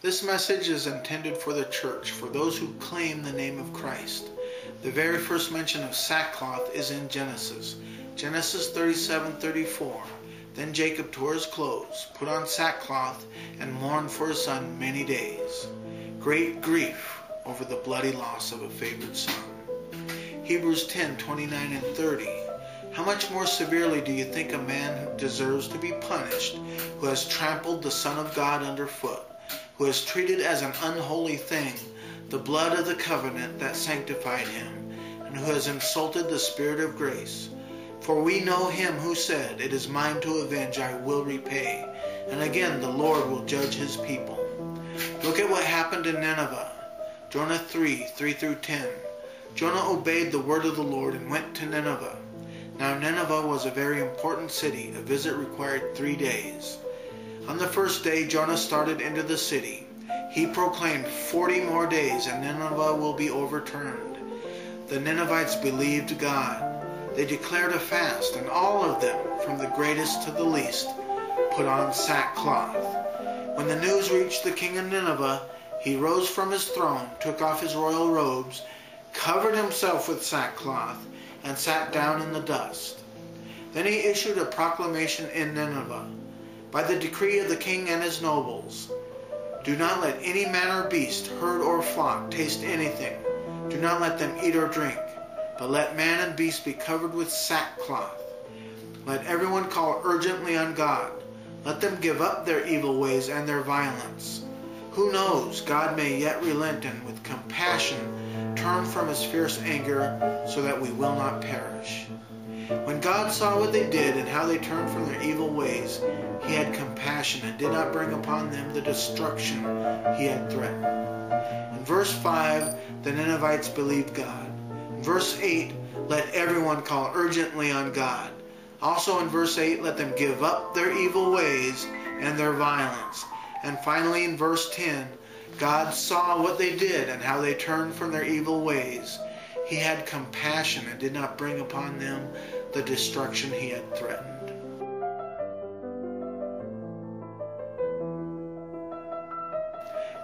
This message is intended for the church, for those who claim the name of Christ. The very first mention of sackcloth is in Genesis. Genesis 37:34. Then Jacob tore his clothes, put on sackcloth, and mourned for his son many days. Great grief over the bloody loss of a favored son. Hebrews 10:29 and 30. How much more severely do you think a man deserves to be punished who has trampled the Son of God underfoot, who has treated as an unholy thing the blood of the covenant that sanctified him, and who has insulted the Spirit of grace? For we know him who said, "It is mine to avenge, I will repay." And again, the Lord will judge his people. Look at what happened in Nineveh. Jonah 3:3-10. Jonah obeyed the word of the Lord and went to Nineveh. Now Nineveh was a very important city. A visit required 3 days. On the first day, Jonah started into the city. He proclaimed 40 more days and Nineveh will be overturned. The Ninevites believed God. They declared a fast, and all of them, from the greatest to the least, put on sackcloth. When the news reached the king of Nineveh, he rose from his throne, took off his royal robes, covered himself with sackcloth, and sat down in the dust. Then he issued a proclamation in Nineveh, by the decree of the king and his nobles. Do not let any man or beast, herd or flock, taste anything. Do not let them eat or drink, but let man and beast be covered with sackcloth. Let everyone call urgently on God. Let them give up their evil ways and their violence. Who knows, God may yet relent and with compassion turn from his fierce anger so that we will not perish. When God saw what they did and how they turned from their evil ways, he had compassion and did not bring upon them the destruction he had threatened. In verse 5, the Ninevites believed God. In verse 8, let everyone call urgently on God. Also in verse 8, let them give up their evil ways and their violence. And finally in verse 10, God saw what they did and how they turned from their evil ways. He had compassion and did not bring upon them the destruction he had threatened.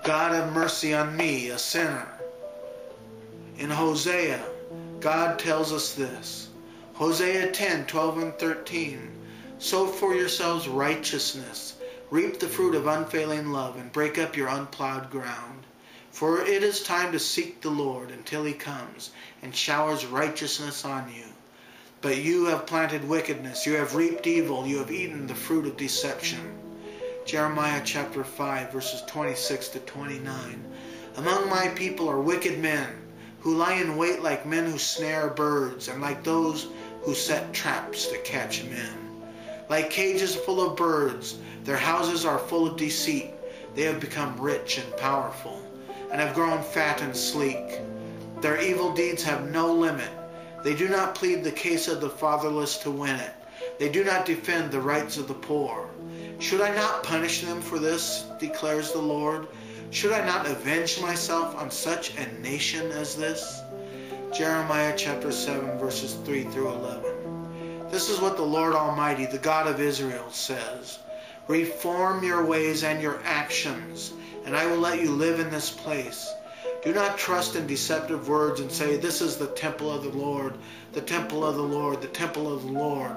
God have mercy on me, a sinner. In Hosea, God tells us this. Hosea 10:12 and 13. Sow for yourselves righteousness, reap the fruit of unfailing love, and break up your unplowed ground. For it is time to seek the Lord until he comes and showers righteousness on you. But you have planted wickedness, you have reaped evil, you have eaten the fruit of deception. Jeremiah chapter 5 verses 26-29. Among my people are wicked men, who lie in wait like men who snare birds, and like those who set traps to catch men. Like cages full of birds, their houses are full of deceit. They have become rich and powerful, and have grown fat and sleek. Their evil deeds have no limit. They do not plead the case of the fatherless to win it. They do not defend the rights of the poor. Should I not punish them for this, declares the Lord? Should I not avenge myself on such a nation as this? Jeremiah chapter 7 verses 3-11. This is what the Lord Almighty, the God of Israel, says. Reform your ways and your actions, and I will let you live in this place. Do not trust in deceptive words and say, this is the temple of the Lord, the temple of the Lord, the temple of the Lord.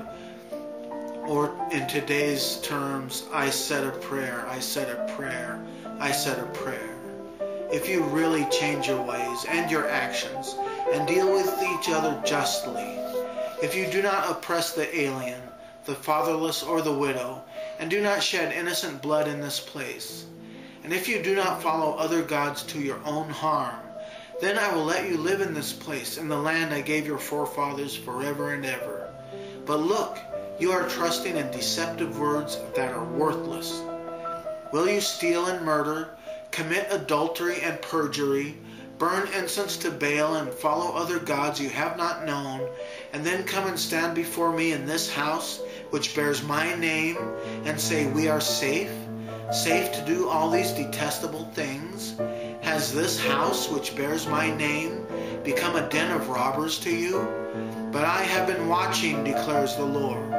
Or in today's terms, I said a prayer, I said a prayer, I said a prayer. If you really change your ways and your actions and deal with each other justly, if you do not oppress the alien, the fatherless or the widow, and do not shed innocent blood in this place, and if you do not follow other gods to your own harm, then I will let you live in this place, in the land I gave your forefathers forever and ever. But look, you are trusting in deceptive words that are worthless. Will you steal and murder, commit adultery and perjury, burn incense to Baal and follow other gods you have not known, and then come and stand before me in this house, which bears my name, and say, we are safe? Safe to do all these detestable things? Has this house, which bears my name, become a den of robbers to you? But I have been watching, declares the Lord.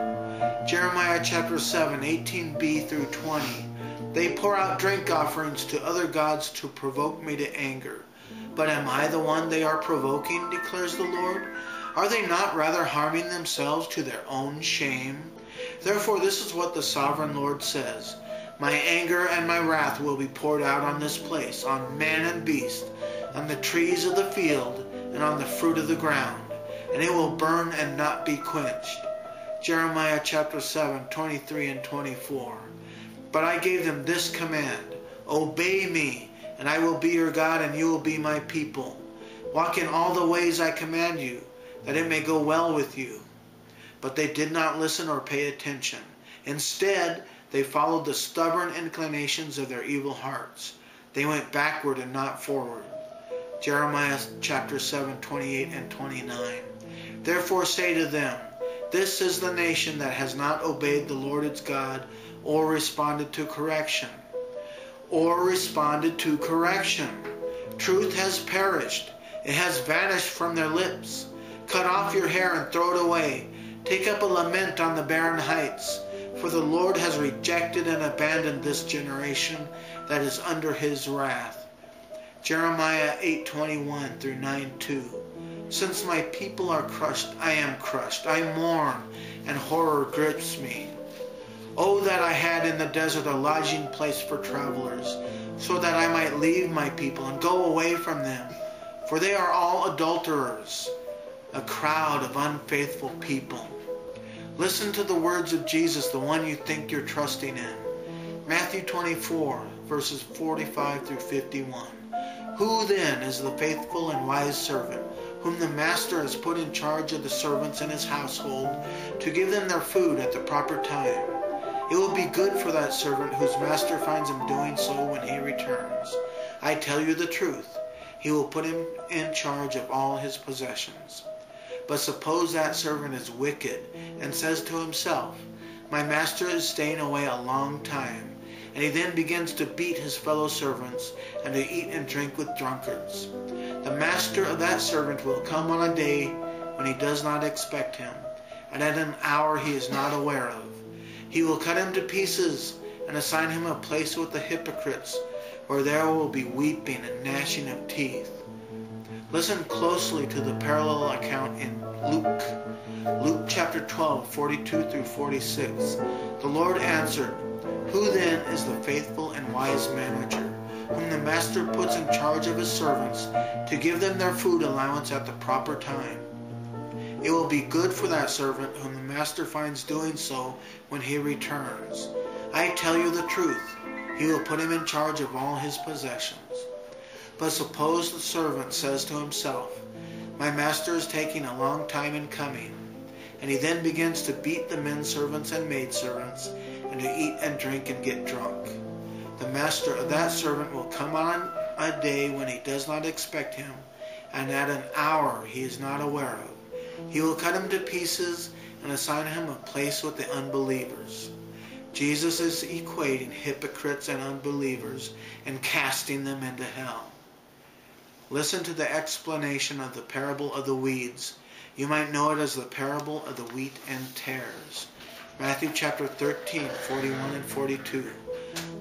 Jeremiah chapter 7, 18b through 20. They pour out drink offerings to other gods to provoke me to anger. But am I the one they are provoking, declares the Lord? Are they not rather harming themselves to their own shame? Therefore this is what the sovereign Lord says. My anger and my wrath will be poured out on this place, on man and beast, on the trees of the field, and on the fruit of the ground, and it will burn and not be quenched. Jeremiah chapter 7, 23 and 24. But I gave them this command, obey me, and I will be your God, and you will be my people. Walk in all the ways I command you, that it may go well with you. But they did not listen or pay attention. Instead, they followed the stubborn inclinations of their evil hearts. They went backward and not forward. Jeremiah chapter 7, 28 and 29. Therefore say to them, this is the nation that has not obeyed the Lord its God, or responded to correction. Truth has perished. It has vanished from their lips. Cut off your hair and throw it away. Take up a lament on the barren heights. For the Lord has rejected and abandoned this generation that is under his wrath. Jeremiah 8:21 through 9:2. Since my people are crushed, I am crushed. I mourn, and horror grips me. Oh, that I had in the desert a lodging place for travelers, so that I might leave my people and go away from them. For they are all adulterers, a crowd of unfaithful people. Listen to the words of Jesus, the one you think you're trusting in. Matthew 24, verses 45 through 51. Who then is the faithful and wise servant, whom the master has put in charge of the servants in his household, to give them their food at the proper time? It will be good for that servant whose master finds him doing so when he returns. I tell you the truth, he will put him in charge of all his possessions. But suppose that servant is wicked and says to himself, my master is staying away a long time, and he then begins to beat his fellow servants and to eat and drink with drunkards. The master of that servant will come on a day when he does not expect him, and at an hour he is not aware of. He will cut him to pieces and assign him a place with the hypocrites, where there will be weeping and gnashing of teeth. Listen closely to the parallel account in Luke chapter 12, 42 through 46. The Lord answered, who then is the faithful and wise manager, whom the master puts in charge of his servants to give them their food allowance at the proper time? It will be good for that servant whom the master finds doing so when he returns. I tell you the truth, he will put him in charge of all his possessions. But suppose the servant says to himself, my master is taking a long time in coming, and he then begins to beat the men servants and maidservants, and to eat and drink and get drunk. The master of that servant will come on a day when he does not expect him, and at an hour he is not aware of. He will cut him to pieces and assign him a place with the unbelievers. Jesus is equating hypocrites and unbelievers and casting them into hell. Listen to the explanation of the parable of the weeds. You might know it as the parable of the wheat and tares. Matthew chapter 13, 41 and 42.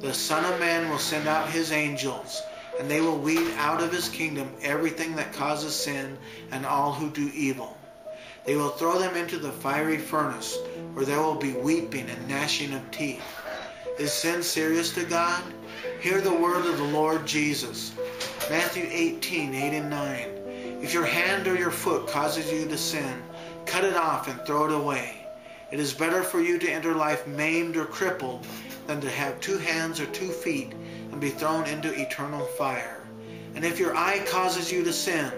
The Son of Man will send out his angels, and they will weed out of his kingdom everything that causes sin and all who do evil. They will throw them into the fiery furnace, where there will be weeping and gnashing of teeth. Is sin serious to God? Hear the word of the Lord Jesus. Matthew 18, 8 and 9. If your hand or your foot causes you to sin, cut it off and throw it away. It is better for you to enter life maimed or crippled than to have 2 hands or 2 feet and be thrown into eternal fire. And if your eye causes you to sin,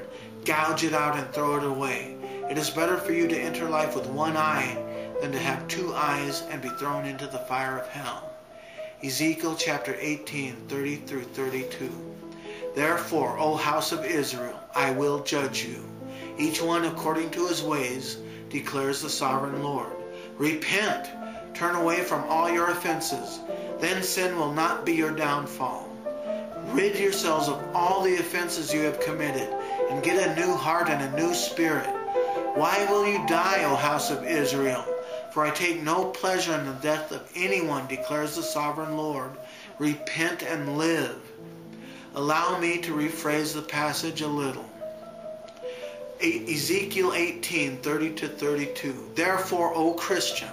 gouge it out and throw it away. It is better for you to enter life with 1 eye than to have 2 eyes and be thrown into the fire of hell. Ezekiel chapter 18, 30 through 32. Therefore, O house of Israel, I will judge you, each one according to his ways, declares the sovereign Lord. Repent, turn away from all your offenses, then sin will not be your downfall. Rid yourselves of all the offenses you have committed, and get a new heart and a new spirit. Why will you die, O house of Israel? For I take no pleasure in the death of anyone, declares the sovereign Lord, Repent and live. Allow me to rephrase the passage a little. Ezekiel 18:30-32. Therefore, O Christian,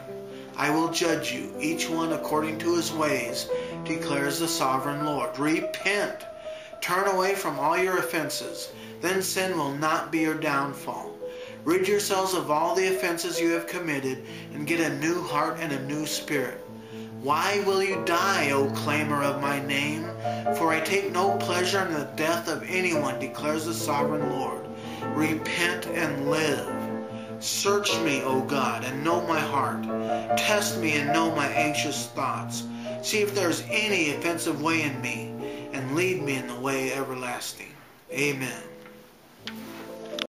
I will judge you, each one according to his ways, declares the sovereign Lord. Repent. Turn away from all your offenses. Then sin will not be your downfall. Rid yourselves of all the offenses you have committed and get a new heart and a new spirit. Why will you die, O claimer of my name? For I take no pleasure in the death of anyone, declares the sovereign Lord. Repent and live. Search me, O God, and know my heart. Test me and know my anxious thoughts. See if there is any offensive way in me, and lead me in the way everlasting. Amen.